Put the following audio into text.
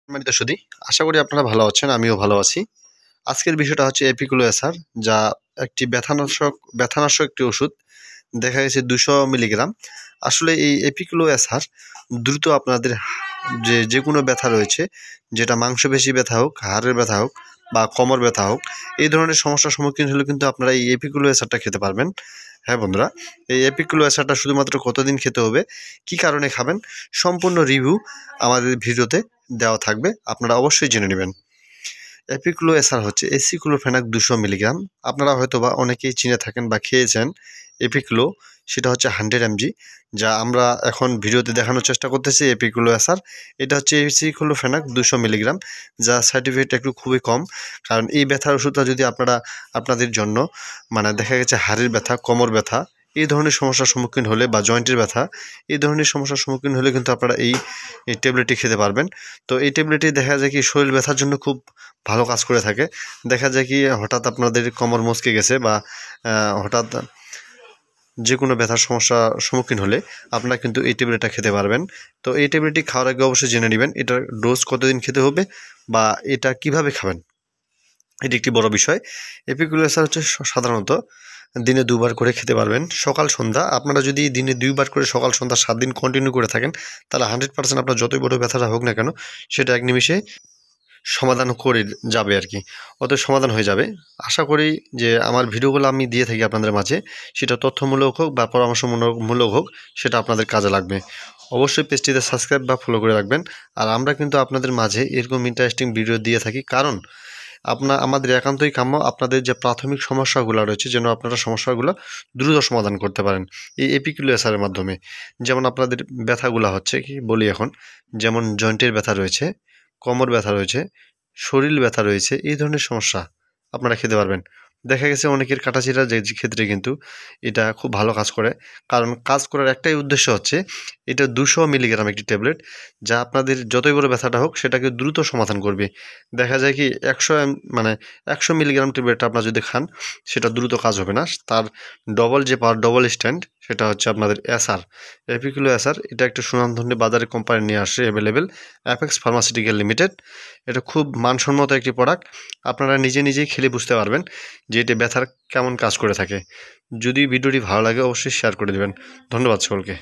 সম্মানিত সুধী, আশা করি আপনারা ভালো আছেন, আমিও ভালো আছি। আজকের বিষয়টা হচ্ছে এপিকুলো এসার, যা একটি ব্যথানাশক একটি ওষুধ। দেখা গেছে 200 মিলিগ্রাম। আসলে এই এপিকুলো এসার দ্রুত আপনাদের যে কোনো ব্যথা রয়েছে, যেটা মাংসপেশি ব্যথা হোক, হাড়ের ব্যথা হোক বা কোমর ব্যথা হোক, এই ধরনের সমস্যার সম্মুখীন হলে কিন্তু আপনারা এই এপিকুলো এসারটা খেতে পারবেন। হ্যাঁ বন্ধুরা, এই এপিকুলো এসারটা শুধুমাত্র কতদিন খেতে হবে, কি কারণে খাবেন, সম্পূর্ণ রিভিউ আমাদের ভিডিওতে দেওয়া থাকবে, আপনারা অবশ্যই জেনে নেবেন। এপিকুলো এসার হচ্ছে এসিক্লোফেনাক 200 মিলিগ্রাম। আপনারা হয়তো বা অনেকেই চিনে থাকেন বা খেয়েছেন এপিকুলো, সেটা হচ্ছে 100 mg, যা আমরা এখন ভিডিওতে দেখানোর চেষ্টা করতেছি। এপিকুলো এসার এটা হচ্ছে এসিক্লোফেনাক 200 মিলিগ্রাম, যা সার্টিফিকেট একটু খুবই কম। কারণ এই ব্যথার ওষুধটা যদি আপনাদের জন্য দেখা গেছে হাড়ের ব্যথা, কোমর ব্যথা, এই ধরনের সমস্যার সম্মুখীন হলে বা জয়েন্টের ব্যথা, এই ধরনের সমস্যার সম্মুখীন হলে কিন্তু আপনারা এই ট্যাবলেটটি খেতে পারবেন। তো এই ট্যাবলেটটি দেখা যায় কি শরীর ব্যথার জন্য খুব ভালো কাজ করে থাকে। দেখা যায় কি হঠাৎ আপনাদের কোমর মচকে গেছে বা হঠাৎ যে কোনো ব্যথার সমস্যার সম্মুখীন হলে আপনারা কিন্তু এই ট্যাবলেটটা খেতে পারবেন। তো এই ট্যাবলেটটি খাওয়ার আগে অবশ্যই জেনে নেবেন এটার ডোজ কতদিন খেতে হবে বা এটা কিভাবে খাবেন, এটি একটি বড় বিষয়। এপিকুলো এসার হচ্ছে সাধারণত দিনে 2 বার করে খেতে পারবেন, সকাল সন্ধ্যা। আপনারা যদি দিনে 2 বার করে সকাল সন্ধ্যা 7 দিন কন্টিনিউ করে থাকেন, তাহলে 100% আপনার যতই বড় ব্যথাটা হোক না কেন, সেটা এক নিমিষে সমাধান করে যাবে আর কি, অতএব সমাধান হয়ে যাবে। আশা করি যে আমার ভিডিওগুলো আমি দিয়ে থাকি আপনাদের মাঝে, সেটা তথ্যমূলক হোক বা পরামর্শমূলক হোক, সেটা আপনাদের কাজে লাগবে। অবশ্যই পেজটিতে সাবস্ক্রাইব বা ফলো করে রাখবেন। আর আমরা কিন্তু আপনাদের মাঝে এরকম ইন্টারেস্টিং ভিডিও দিয়ে থাকি, কারণ আমাদের একান্তই কাম্য আপনাদের যে প্রাথমিক সমস্যাগুলো রয়েছে, যেন আপনারা সমস্যাগুলো দ্রুত সমাধান করতে পারেন এই এপিকুলো এসারের মাধ্যমে। যেমন আপনাদের ব্যথাগুলো হচ্ছে কি বলি এখন, যেমন জয়েন্টের ব্যথা রয়েছে, কোমর ব্যথা রয়েছে, শরীর ব্যথা রয়েছে, এই ধরনের সমস্যা আপনারা খেতে পারবেন। দেখা গেছে অনেকের কাটাছিড়া যে ক্ষেত্রে কিন্তু এটা খুব ভালো কাজ করে, কারণ কাজ করার একটাই উদ্দেশ্য হচ্ছে এটা 200 মিলিগ্রাম একটি ট্যাবলেট, যা আপনাদের যতই বড় ব্যথাটা হোক সেটাকে দ্রুত সমাধান করবে। দেখা যায় কি 100 মিলিগ্রাম ট্যাবলেটটা আপনারা যদি খান, সেটা দ্রুত কাজ হবে না, তার ডবল যে পাওয়ার, ডবল স্ট্যান্ড, সেটা হচ্ছে আপনাদের এসার, এপিকুলো এসার। এটা একটা সুনামধন্য বাজারে কোম্পানি নিয়ে আসে অ্যাভেলেবেল, অ্যাপেক্স ফার্মাসিউটিক্যাল লিমিটেড। এটা খুব মানসম্মত একটি প্রোডাক্ট। আপনারা নিজেই খেলে বুঝতে পারবেন যে এটি ব্যথার কেমন কাজ করে থাকে। যদি ভিডিওটি ভালো লাগে অবশ্যই শেয়ার করে দেবেন। ধন্যবাদ সকলকে।